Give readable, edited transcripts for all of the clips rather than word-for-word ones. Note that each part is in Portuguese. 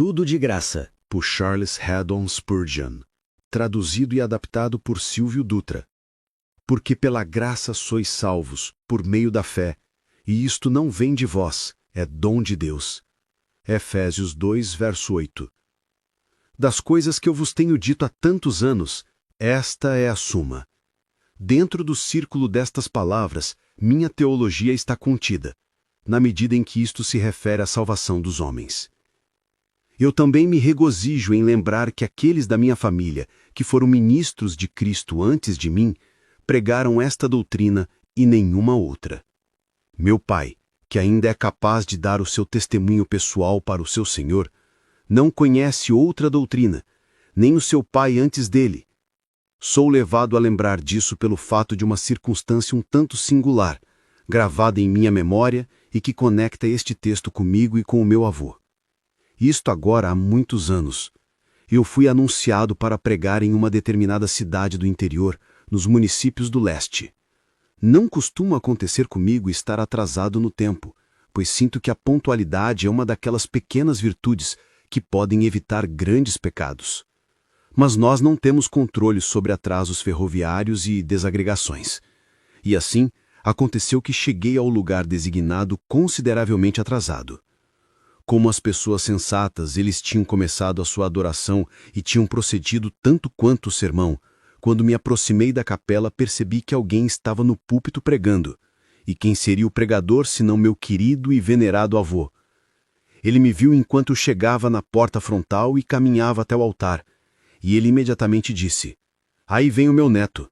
Tudo de graça, por Charles Haddon Spurgeon. Traduzido e adaptado por Silvio Dutra. Porque pela graça sois salvos, por meio da fé, e isto não vem de vós, é dom de Deus. Efésios 2, verso 8. Das coisas que eu vos tenho dito há tantos anos, esta é a suma. Dentro do círculo destas palavras, minha teologia está contida, na medida em que isto se refere à salvação dos homens. Eu também me regozijo em lembrar que aqueles da minha família, que foram ministros de Cristo antes de mim, pregaram esta doutrina e nenhuma outra. Meu pai, que ainda é capaz de dar o seu testemunho pessoal para o seu Senhor, não conhece outra doutrina, nem o seu pai antes dele. Sou levado a lembrar disso pelo fato de uma circunstância um tanto singular, gravada em minha memória e que conecta este texto comigo e com o meu avô. Isto agora há muitos anos. Eu fui anunciado para pregar em uma determinada cidade do interior, nos municípios do leste. Não costuma acontecer comigo estar atrasado no tempo, pois sinto que a pontualidade é uma daquelas pequenas virtudes que podem evitar grandes pecados. Mas nós não temos controle sobre atrasos ferroviários e desagregações. E assim, aconteceu que cheguei ao lugar designado consideravelmente atrasado. Como as pessoas sensatas, eles tinham começado a sua adoração e tinham procedido tanto quanto o sermão. Quando me aproximei da capela, percebi que alguém estava no púlpito pregando. E quem seria o pregador, senão meu querido e venerado avô? Ele me viu enquanto chegava na porta frontal e caminhava até o altar. E ele imediatamente disse: "Aí vem o meu neto.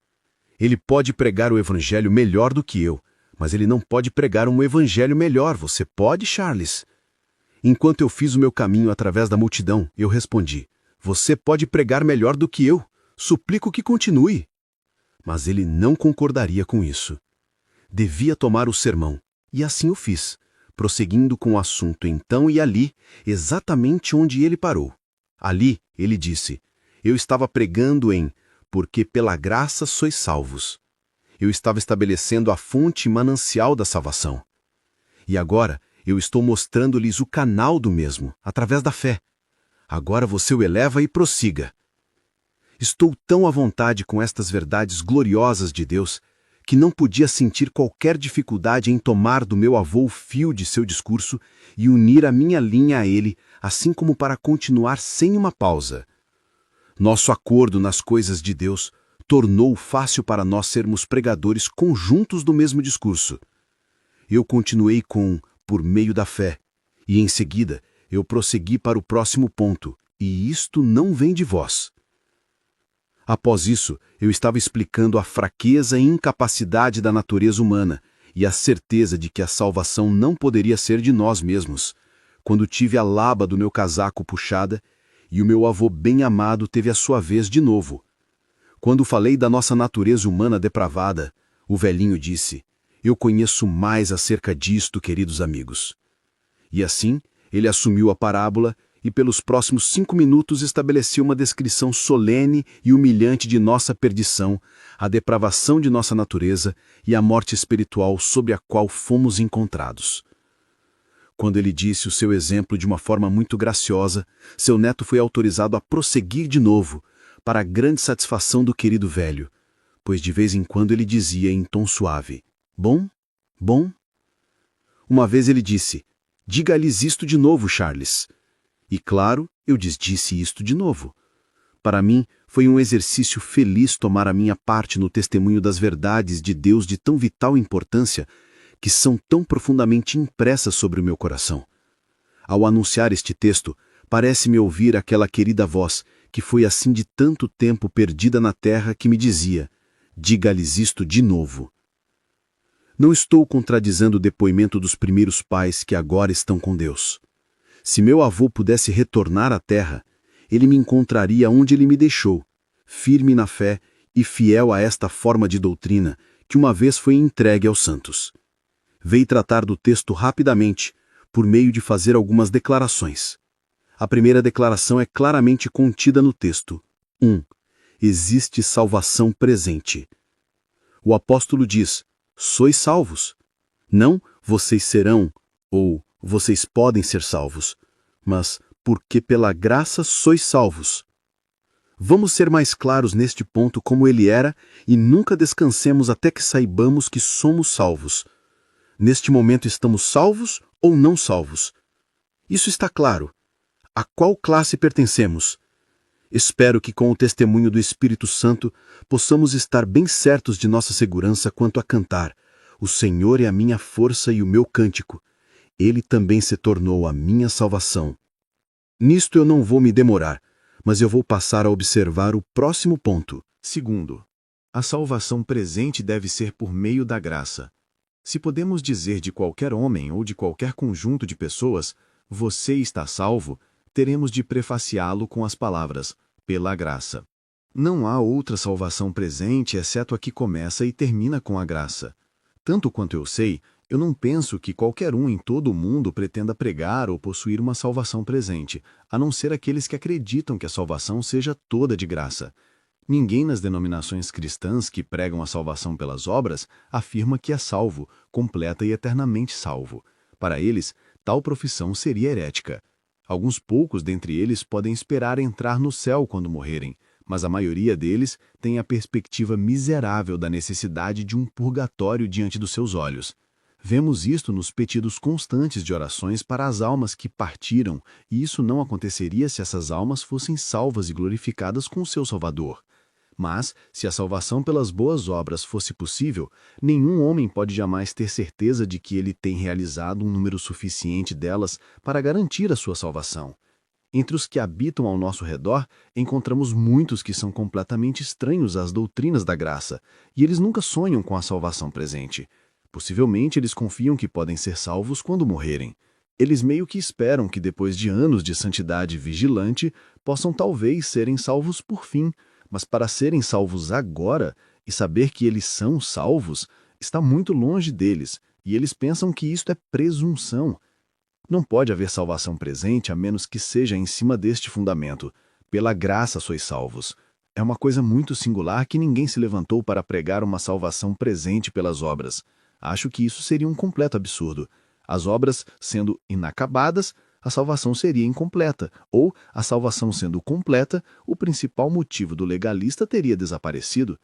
Ele pode pregar o evangelho melhor do que eu, mas ele não pode pregar um evangelho melhor. Você pode, Charles?" Enquanto eu fiz o meu caminho através da multidão, eu respondi: "Você pode pregar melhor do que eu. Suplico que continue." Mas ele não concordaria com isso. Devia tomar o sermão, e assim o fiz, prosseguindo com o assunto então e ali, exatamente onde ele parou. Ali, ele disse, eu estava pregando em "Porque pela graça sois salvos." Eu estava estabelecendo a fonte manancial da salvação. E agora, eu estou mostrando-lhes o canal do mesmo, através da fé. Agora você o eleva e prossiga. Estou tão à vontade com estas verdades gloriosas de Deus, que não podia sentir qualquer dificuldade em tomar do meu avô o fio de seu discurso e unir a minha linha a ele, assim como para continuar sem uma pausa. Nosso acordo nas coisas de Deus tornou fácil para nós sermos pregadores conjuntos do mesmo discurso. Eu continuei com "por meio da fé", e em seguida eu prossegui para o próximo ponto, "e isto não vem de vós." Após isso, eu estava explicando a fraqueza e incapacidade da natureza humana e a certeza de que a salvação não poderia ser de nós mesmos, quando tive a laba do meu casaco puxada e o meu avô bem-amado teve a sua vez de novo. Quando falei da nossa natureza humana depravada, o velhinho disse: "Eu conheço mais acerca disto, queridos amigos." E assim, ele assumiu a parábola e pelos próximos 5 minutos estabeleceu uma descrição solene e humilhante de nossa perdição, a depravação de nossa natureza e a morte espiritual sobre a qual fomos encontrados. Quando ele disse o seu exemplo de uma forma muito graciosa, seu neto foi autorizado a prosseguir de novo, para a grande satisfação do querido velho, pois de vez em quando ele dizia em tom suave: "Bom? Bom?" Uma vez ele disse: "Diga-lhes isto de novo, Charles." E claro, eu lhes disse isto de novo. Para mim, foi um exercício feliz tomar a minha parte no testemunho das verdades de Deus de tão vital importância, que são tão profundamente impressas sobre o meu coração. Ao anunciar este texto, parece-me ouvir aquela querida voz, que foi assim de tanto tempo perdida na terra, que me dizia: "Diga-lhes isto de novo." Não estou contradizendo o depoimento dos primeiros pais que agora estão com Deus. Se meu avô pudesse retornar à terra, ele me encontraria onde ele me deixou, firme na fé e fiel a esta forma de doutrina que uma vez foi entregue aos santos. Veio tratar do texto rapidamente, por meio de fazer algumas declarações. A primeira declaração é claramente contida no texto. 1. Existe salvação presente. O apóstolo diz: "Sois salvos." Não, "vocês serão", ou "vocês podem ser salvos", mas porque pela graça sois salvos. Vamos ser mais claros neste ponto como ele era e nunca descansemos até que saibamos que somos salvos. Neste momento estamos salvos ou não salvos? Isso está claro. A qual classe pertencemos? Espero que com o testemunho do Espírito Santo possamos estar bem certos de nossa segurança quanto a cantar: o Senhor é a minha força e o meu cântico. Ele também se tornou a minha salvação. Nisto eu não vou me demorar, mas eu vou passar a observar o próximo ponto. Segundo, a salvação presente deve ser por meio da graça. Se podemos dizer de qualquer homem ou de qualquer conjunto de pessoas, você está salvo, teremos de prefaciá-lo com as palavras, pela graça. Não há outra salvação presente exceto a que começa e termina com a graça. Tanto quanto eu sei, eu não penso que qualquer um em todo o mundo pretenda pregar ou possuir uma salvação presente, a não ser aqueles que acreditam que a salvação seja toda de graça. Ninguém nas denominações cristãs que pregam a salvação pelas obras afirma que é salvo, completa e eternamente salvo. Para eles, tal profissão seria herética. Alguns poucos dentre eles podem esperar entrar no céu quando morrerem, mas a maioria deles tem a perspectiva miserável da necessidade de um purgatório diante dos seus olhos. Vemos isto nos pedidos constantes de orações para as almas que partiram, e isso não aconteceria se essas almas fossem salvas e glorificadas com o seu Salvador. Mas, se a salvação pelas boas obras fosse possível, nenhum homem pode jamais ter certeza de que ele tem realizado um número suficiente delas para garantir a sua salvação. Entre os que habitam ao nosso redor, encontramos muitos que são completamente estranhos às doutrinas da graça, e eles nunca sonham com a salvação presente. Possivelmente eles confiam que podem ser salvos quando morrerem. Eles meio que esperam que depois de anos de santidade vigilante, possam talvez serem salvos por fim, mas para serem salvos agora e saber que eles são salvos, está muito longe deles, e eles pensam que isto é presunção. Não pode haver salvação presente a menos que seja em cima deste fundamento. Pela graça sois salvos. É uma coisa muito singular que ninguém se levantou para pregar uma salvação presente pelas obras. Acho que isso seria um completo absurdo. As obras sendo inacabadas, a salvação seria incompleta, ou, a salvação sendo completa, o principal motivo do legalista teria desaparecido.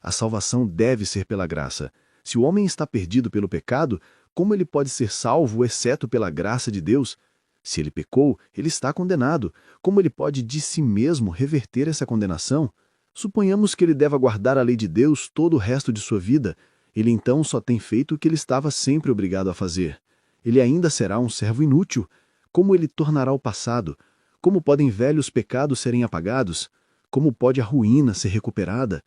A salvação deve ser pela graça. Se o homem está perdido pelo pecado, como ele pode ser salvo exceto pela graça de Deus? Se ele pecou, ele está condenado. Como ele pode de si mesmo reverter essa condenação? Suponhamos que ele deva guardar a lei de Deus todo o resto de sua vida. Ele então só tem feito o que ele estava sempre obrigado a fazer. Ele ainda será um servo inútil. Como ele tornará o passado? Como podem velhos pecados serem apagados? Como pode a ruína ser recuperada?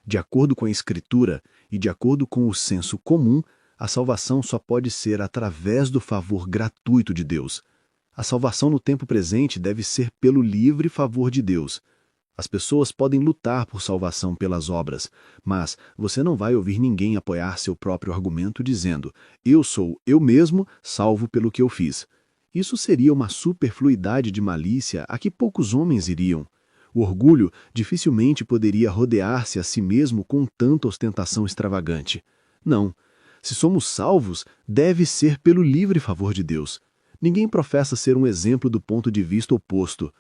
De acordo com a Escritura e de acordo com o senso comum, a salvação só pode ser através do favor gratuito de Deus. A salvação no tempo presente deve ser pelo livre favor de Deus. As pessoas podem lutar por salvação pelas obras, mas você não vai ouvir ninguém apoiar seu próprio argumento dizendo: eu sou eu mesmo salvo pelo que eu fiz. Isso seria uma superfluidade de malícia a que poucos homens iriam. O orgulho dificilmente poderia rodear-se a si mesmo com tanta ostentação extravagante. Não. Se somos salvos, deve ser pelo livre favor de Deus. Ninguém professa ser um exemplo do ponto de vista oposto.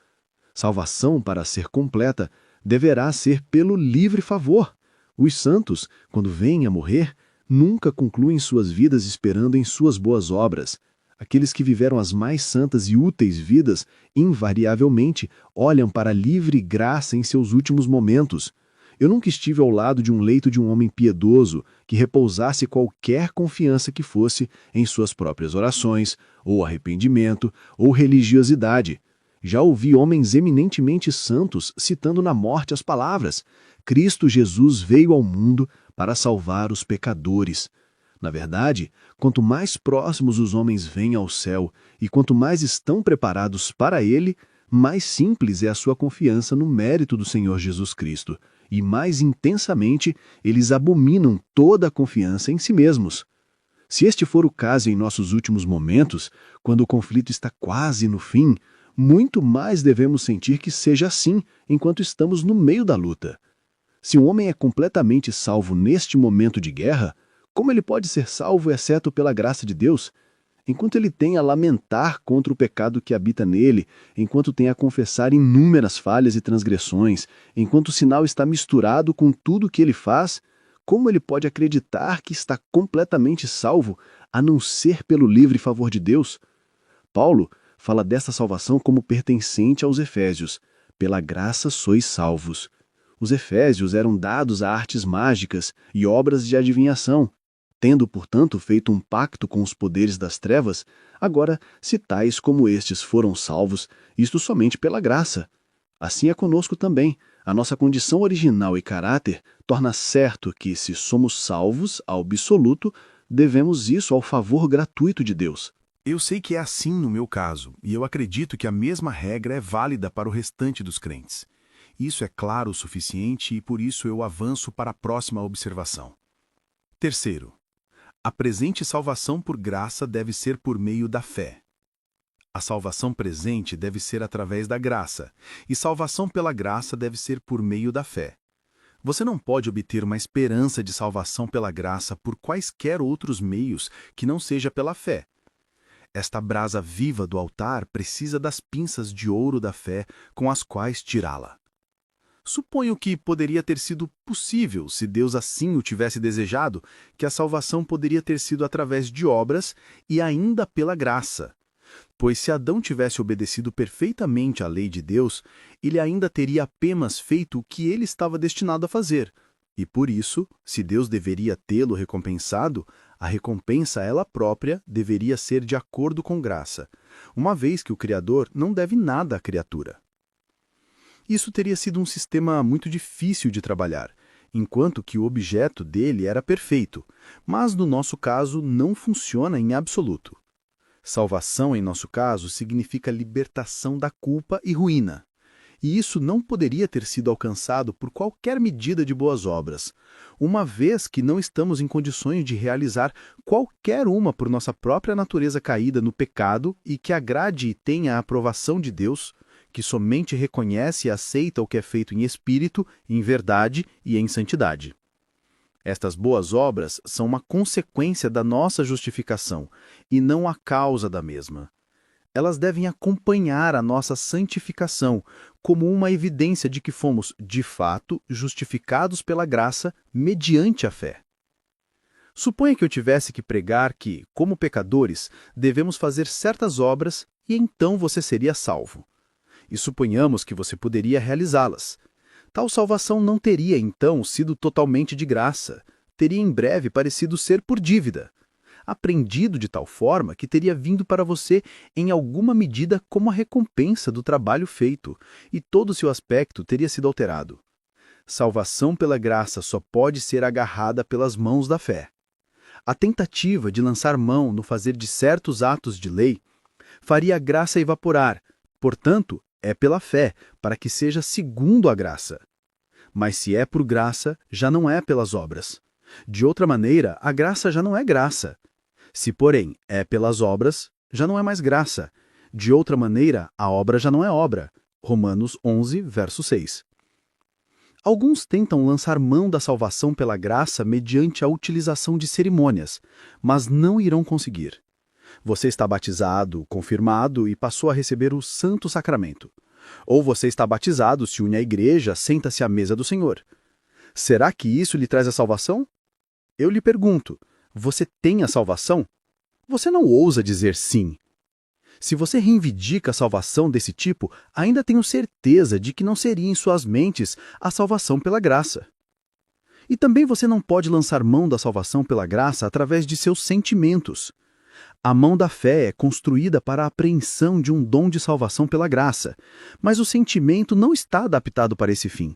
Salvação, para ser completa, deverá ser pelo livre favor. Os santos, quando vêm a morrer, nunca concluem suas vidas esperando em suas boas obras. Aqueles que viveram as mais santas e úteis vidas, invariavelmente, olham para a livre graça em seus últimos momentos. Eu nunca estive ao lado de um leito de um homem piedoso que repousasse qualquer confiança que fosse em suas próprias orações, ou arrependimento, ou religiosidade. Já ouvi homens eminentemente santos citando na morte as palavras: Cristo Jesus veio ao mundo para salvar os pecadores. Na verdade, quanto mais próximos os homens vêm ao céu e quanto mais estão preparados para ele, mais simples é a sua confiança no mérito do Senhor Jesus Cristo, e mais intensamente eles abominam toda a confiança em si mesmos. Se este for o caso em nossos últimos momentos, quando o conflito está quase no fim, muito mais devemos sentir que seja assim enquanto estamos no meio da luta. Se um homem é completamente salvo neste momento de guerra, como ele pode ser salvo exceto pela graça de Deus? enquanto ele tem a lamentar contra o pecado que habita nele, enquanto tem a confessar inúmeras falhas e transgressões, enquanto o sinal está misturado com tudo o que ele faz, como ele pode acreditar que está completamente salvo, a não ser pelo livre favor de Deus? Paulo fala desta salvação como pertencente aos Efésios. Pela graça sois salvos. Os Efésios eram dados a artes mágicas e obras de adivinhação. Tendo, portanto, feito um pacto com os poderes das trevas, agora, se tais como estes foram salvos, isto somente pela graça. Assim é conosco também. A nossa condição original e caráter torna certo que, se somos salvos ao absoluto, devemos isso ao favor gratuito de Deus. Eu sei que é assim no meu caso, e eu acredito que a mesma regra é válida para o restante dos crentes. Isso é claro o suficiente e por isso eu avanço para a próxima observação. Terceiro, a presente salvação por graça deve ser por meio da fé. A salvação presente deve ser através da graça, e salvação pela graça deve ser por meio da fé. Você não pode obter uma esperança de salvação pela graça por quaisquer outros meios que não seja pela fé. Esta brasa viva do altar precisa das pinças de ouro da fé com as quais tirá-la. Suponho que poderia ter sido possível, se Deus assim o tivesse desejado, que a salvação poderia ter sido através de obras e ainda pela graça. Pois se Adão tivesse obedecido perfeitamente à lei de Deus, ele ainda teria apenas feito o que ele estava destinado a fazer. E por isso, se Deus deveria tê-lo recompensado, a recompensa ela própria deveria ser de acordo com graça, uma vez que o Criador não deve nada à criatura. Isso teria sido um sistema muito difícil de trabalhar, enquanto que o objeto dele era perfeito, mas no nosso caso não funciona em absoluto. Salvação, em nosso caso, significa libertação da culpa e ruína. E isso não poderia ter sido alcançado por qualquer medida de boas obras, uma vez que não estamos em condições de realizar qualquer uma por nossa própria natureza caída no pecado e que agrade e tenha a aprovação de Deus, que somente reconhece e aceita o que é feito em espírito, em verdade e em santidade. Estas boas obras são uma consequência da nossa justificação e não a causa da mesma. Elas devem acompanhar a nossa santificação como uma evidência de que fomos, de fato, justificados pela graça mediante a fé. Suponha que eu tivesse que pregar que, como pecadores, devemos fazer certas obras e então você seria salvo. E suponhamos que você poderia realizá-las. Tal salvação não teria, então, sido totalmente de graça. Teria em breve parecido ser por dívida. Aprendido de tal forma que teria vindo para você em alguma medida como a recompensa do trabalho feito, e todo o seu aspecto teria sido alterado. Salvação pela graça só pode ser agarrada pelas mãos da fé. A tentativa de lançar mão no fazer de certos atos de lei faria a graça evaporar, portanto, é pela fé, para que seja segundo a graça. Mas se é por graça, já não é pelas obras. De outra maneira, a graça já não é graça. Se, porém, é pelas obras, já não é mais graça. De outra maneira, a obra já não é obra. Romanos 11, verso 6. Alguns tentam lançar mão da salvação pela graça mediante a utilização de cerimônias, mas não irão conseguir. Você está batizado, confirmado e passou a receber o Santo Sacramento. Ou você está batizado, se une à igreja, senta-se à mesa do Senhor. Será que isso lhe traz a salvação? Eu lhe pergunto, você tem a salvação? Você não ousa dizer sim. Se você reivindica a salvação desse tipo, ainda tenho certeza de que não seria em suas mentes a salvação pela graça. E também você não pode lançar mão da salvação pela graça através de seus sentimentos. A mão da fé é construída para a apreensão de um dom de salvação pela graça, mas o sentimento não está adaptado para esse fim.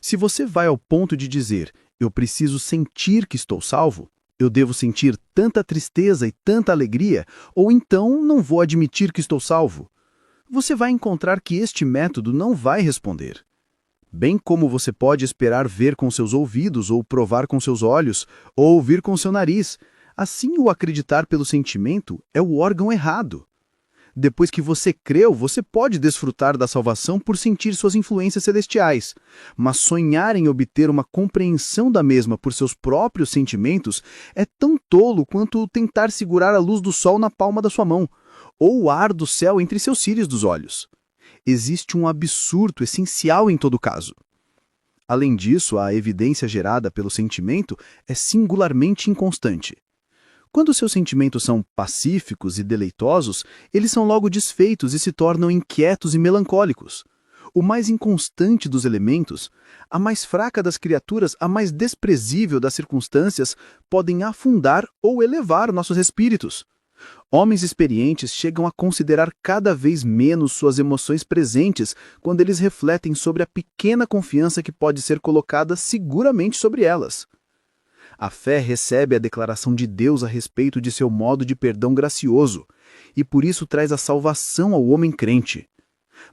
Se você vai ao ponto de dizer, eu preciso sentir que estou salvo, eu devo sentir tanta tristeza e tanta alegria, ou então não vou admitir que estou salvo, você vai encontrar que este método não vai responder. Bem como você pode esperar ver com seus ouvidos, ou provar com seus olhos, ou ouvir com seu nariz, assim o acreditar pelo sentimento é o órgão errado. Depois que você creu, você pode desfrutar da salvação por sentir suas influências celestiais, mas sonhar em obter uma compreensão da mesma por seus próprios sentimentos é tão tolo quanto tentar segurar a luz do sol na palma da sua mão, ou o ar do céu entre seus cílios dos olhos. Existe um absurdo essencial em todo caso. Além disso, a evidência gerada pelo sentimento é singularmente inconstante. Quando seus sentimentos são pacíficos e deleitosos, eles são logo desfeitos e se tornam inquietos e melancólicos. O mais inconstante dos elementos, a mais fraca das criaturas, a mais desprezível das circunstâncias, podem afundar ou elevar nossos espíritos. Homens experientes chegam a considerar cada vez menos suas emoções presentes quando eles refletem sobre a pequena confiança que pode ser colocada seguramente sobre elas. A fé recebe a declaração de Deus a respeito de seu modo de perdão gracioso, e por isso traz a salvação ao homem crente.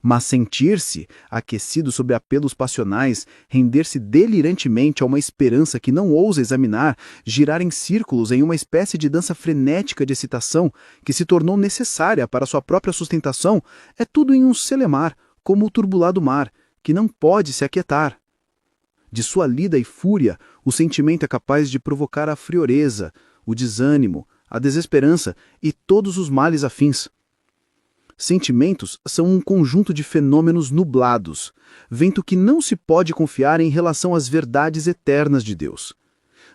Mas sentir-se, aquecido sob apelos passionais, render-se delirantemente a uma esperança que não ousa examinar, girar em círculos em uma espécie de dança frenética de excitação que se tornou necessária para sua própria sustentação, é tudo em um selemar, como o turbulado mar, que não pode se aquietar. De sua lida e fúria, o sentimento é capaz de provocar a frioreza, o desânimo, a desesperança e todos os males afins. Sentimentos são um conjunto de fenômenos nublados, vento que não se pode confiar em relação às verdades eternas de Deus.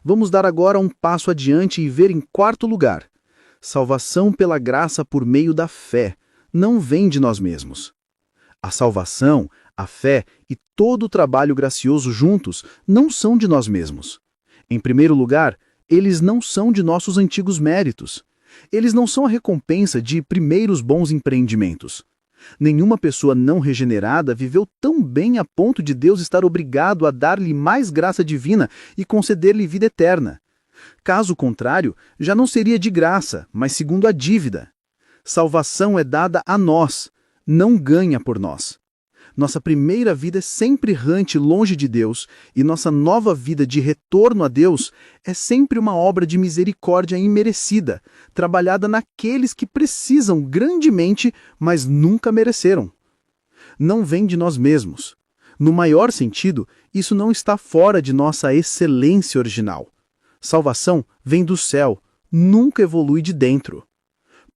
Vamos dar agora um passo adiante e ver em quarto lugar. Salvação pela graça por meio da fé, não vem de nós mesmos. A salvação, a fé e todo o trabalho gracioso juntos não são de nós mesmos. Em primeiro lugar, eles não são de nossos antigos méritos. Eles não são a recompensa de primeiros bons empreendimentos. Nenhuma pessoa não regenerada viveu tão bem a ponto de Deus estar obrigado a dar-lhe mais graça divina e conceder-lhe vida eterna. Caso contrário, já não seria de graça, mas segundo a dívida. Salvação é dada a nós, não ganha por nós. Nossa primeira vida é sempre errante longe de Deus, e nossa nova vida de retorno a Deus é sempre uma obra de misericórdia imerecida, trabalhada naqueles que precisam grandemente, mas nunca mereceram. Não vem de nós mesmos. No maior sentido, isso não está fora de nossa excelência original. Salvação vem do céu, nunca evolui de dentro.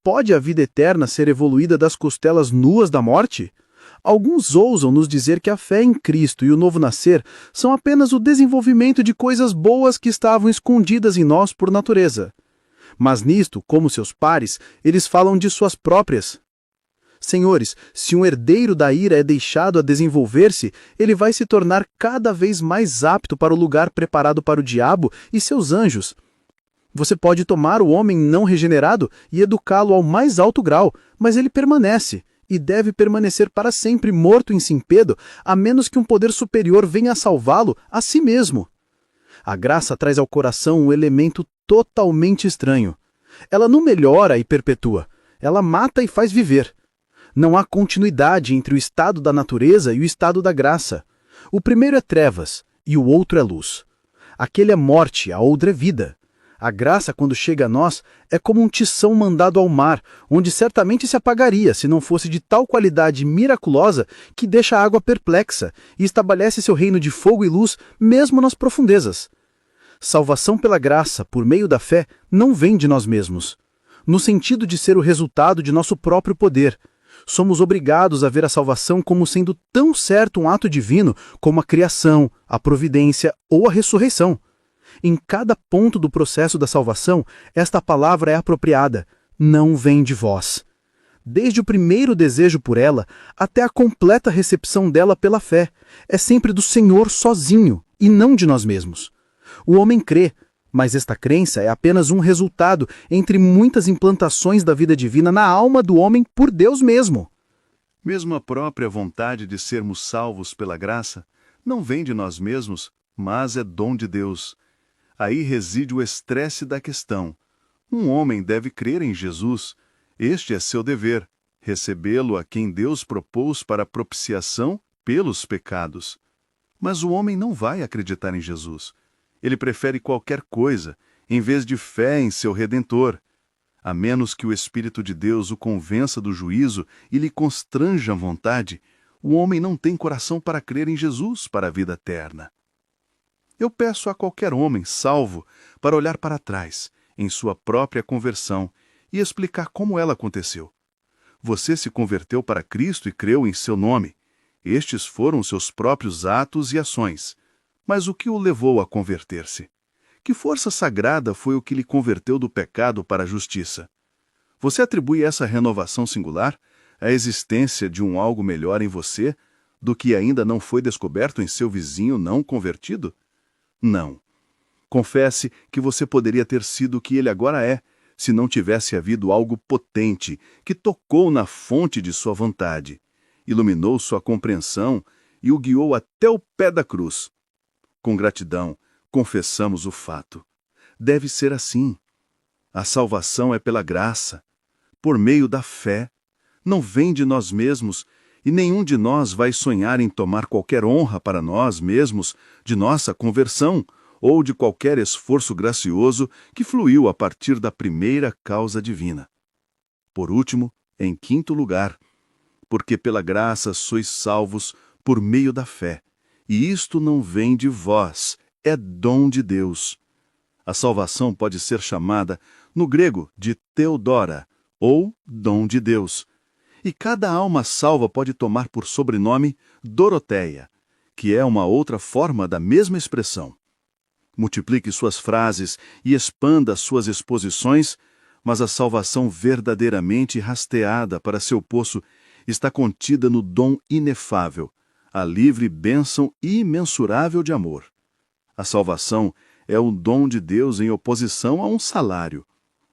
Pode a vida eterna ser evoluída das costelas nuas da morte? Alguns ousam nos dizer que a fé em Cristo e o novo nascer são apenas o desenvolvimento de coisas boas que estavam escondidas em nós por natureza. Mas nisto, como seus pares, eles falam de suas próprias. Senhores, se um herdeiro da ira é deixado a desenvolver-se, ele vai se tornar cada vez mais apto para o lugar preparado para o diabo e seus anjos. Você pode tomar o homem não regenerado e educá-lo ao mais alto grau, mas ele permanece. E deve permanecer para sempre morto em simpedo, a menos que um poder superior venha a salvá-lo a si mesmo. A graça traz ao coração um elemento totalmente estranho. Ela não melhora e perpetua, ela mata e faz viver. Não há continuidade entre o estado da natureza e o estado da graça. O primeiro é trevas e o outro é luz. Aquele é morte, a outra é vida. A graça, quando chega a nós, é como um tição mandado ao mar, onde certamente se apagaria se não fosse de tal qualidade miraculosa que deixa a água perplexa e estabelece seu reino de fogo e luz mesmo nas profundezas. Salvação pela graça, por meio da fé, não vem de nós mesmos, no sentido de ser o resultado de nosso próprio poder. Somos obrigados a ver a salvação como sendo tão certo um ato divino como a criação, a providência ou a ressurreição. Em cada ponto do processo da salvação, esta palavra é apropriada, não vem de vós. Desde o primeiro desejo por ela, até a completa recepção dela pela fé, é sempre do Senhor sozinho, e não de nós mesmos. O homem crê, mas esta crença é apenas um resultado entre muitas implantações da vida divina na alma do homem por Deus mesmo. Mesmo a própria vontade de sermos salvos pela graça não vem de nós mesmos, mas é dom de Deus. Aí reside o estresse da questão. Um homem deve crer em Jesus. Este é seu dever, recebê-lo a quem Deus propôs para propiciação pelos pecados. Mas o homem não vai acreditar em Jesus. Ele prefere qualquer coisa, em vez de fé em seu Redentor. A menos que o Espírito de Deus o convença do juízo e lhe constranja a vontade, o homem não tem coração para crer em Jesus para a vida eterna. Eu peço a qualquer homem salvo para olhar para trás, em sua própria conversão, e explicar como ela aconteceu. Você se converteu para Cristo e creu em seu nome. Estes foram seus próprios atos e ações. Mas o que o levou a converter-se? Que força sagrada foi o que lhe converteu do pecado para a justiça? Você atribui essa renovação singular à existência de um algo melhor em você do que ainda não foi descoberto em seu vizinho não convertido? Não. Confesse que você poderia ter sido o que ele agora é, se não tivesse havido algo potente que tocou na fonte de sua vontade, iluminou sua compreensão e o guiou até o pé da cruz. Com gratidão, confessamos o fato. Deve ser assim. A salvação é pela graça, por meio da fé. Não vem de nós mesmos, e nenhum de nós vai sonhar em tomar qualquer honra para nós mesmos de nossa conversão ou de qualquer esforço gracioso que fluiu a partir da primeira causa divina. Por último, em quinto lugar, porque pela graça sois salvos por meio da fé, e isto não vem de vós, é dom de Deus. A salvação pode ser chamada, no grego, de Theodora, ou dom de Deus. E cada alma salva pode tomar por sobrenome Doroteia, que é uma outra forma da mesma expressão. Multiplique suas frases e expanda suas exposições, mas a salvação verdadeiramente rasteada para seu poço está contida no dom inefável, a livre bênção imensurável de amor. A salvação é um dom de Deus em oposição a um salário.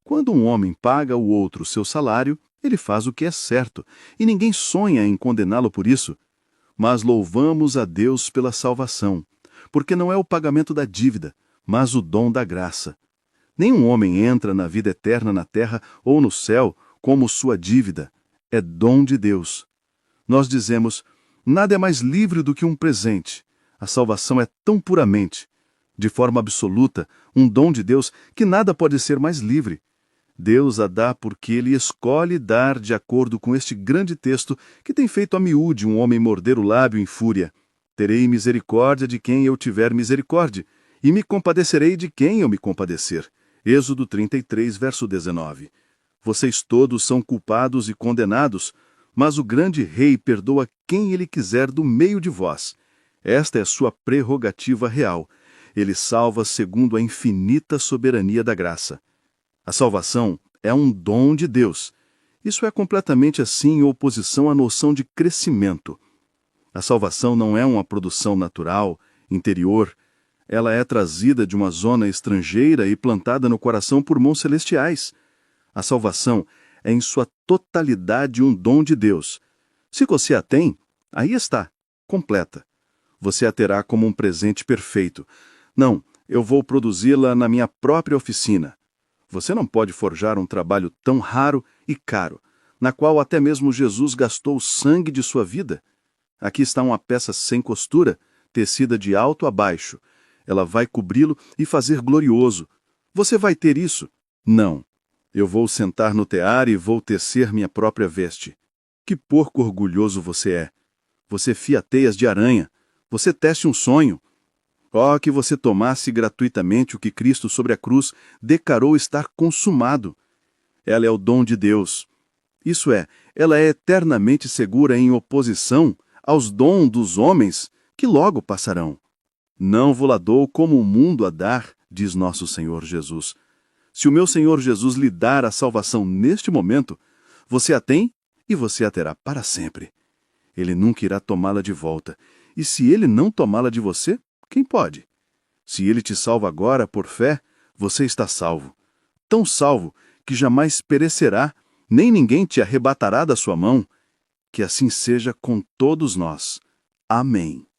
Quando um homem paga ao outro seu salário, ele faz o que é certo, e ninguém sonha em condená-lo por isso. Mas louvamos a Deus pela salvação, porque não é o pagamento da dívida, mas o dom da graça. Nenhum homem entra na vida eterna na terra ou no céu como sua dívida. É dom de Deus. Nós dizemos, nada é mais livre do que um presente. A salvação é tão puramente, de forma absoluta, um dom de Deus que nada pode ser mais livre. Deus a dá porque Ele escolhe dar de acordo com este grande texto que tem feito a miúde um homem morder o lábio em fúria. Terei misericórdia de quem eu tiver misericórdia, e me compadecerei de quem eu me compadecer. Êxodo 33, verso 19. Vocês todos são culpados e condenados, mas o grande rei perdoa quem ele quiser do meio de vós. Esta é sua prerrogativa real. Ele salva segundo a infinita soberania da graça. A salvação é um dom de Deus. Isso é completamente assim em oposição à noção de crescimento. A salvação não é uma produção natural, interior. Ela é trazida de uma zona estrangeira e plantada no coração por mãos celestiais. A salvação é em sua totalidade um dom de Deus. Se você a tem, aí está, completa. Você a terá como um presente perfeito. Não, eu vou produzi-la na minha própria oficina. Você não pode forjar um trabalho tão raro e caro, na qual até mesmo Jesus gastou o sangue de sua vida. Aqui está uma peça sem costura, tecida de alto a baixo. Ela vai cobri-lo e fazer glorioso. Você vai ter isso? Não. Eu vou sentar no tear e vou tecer minha própria veste. Que porco orgulhoso você é! Você fia teias de aranha. Você tece um sonho. Oh, que você tomasse gratuitamente o que Cristo sobre a cruz declarou estar consumado. Ela é o dom de Deus. Isso é, ela é eternamente segura em oposição aos dons dos homens que logo passarão. Não vou-la dou como o mundo a dar, diz nosso Senhor Jesus. Se o meu Senhor Jesus lhe dar a salvação neste momento, você a tem e você a terá para sempre. Ele nunca irá tomá-la de volta. E se ele não tomá-la de você, quem pode? Se ele te salva agora por fé, você está salvo. Tão salvo que jamais perecerá, nem ninguém te arrebatará da sua mão. Que assim seja com todos nós. Amém.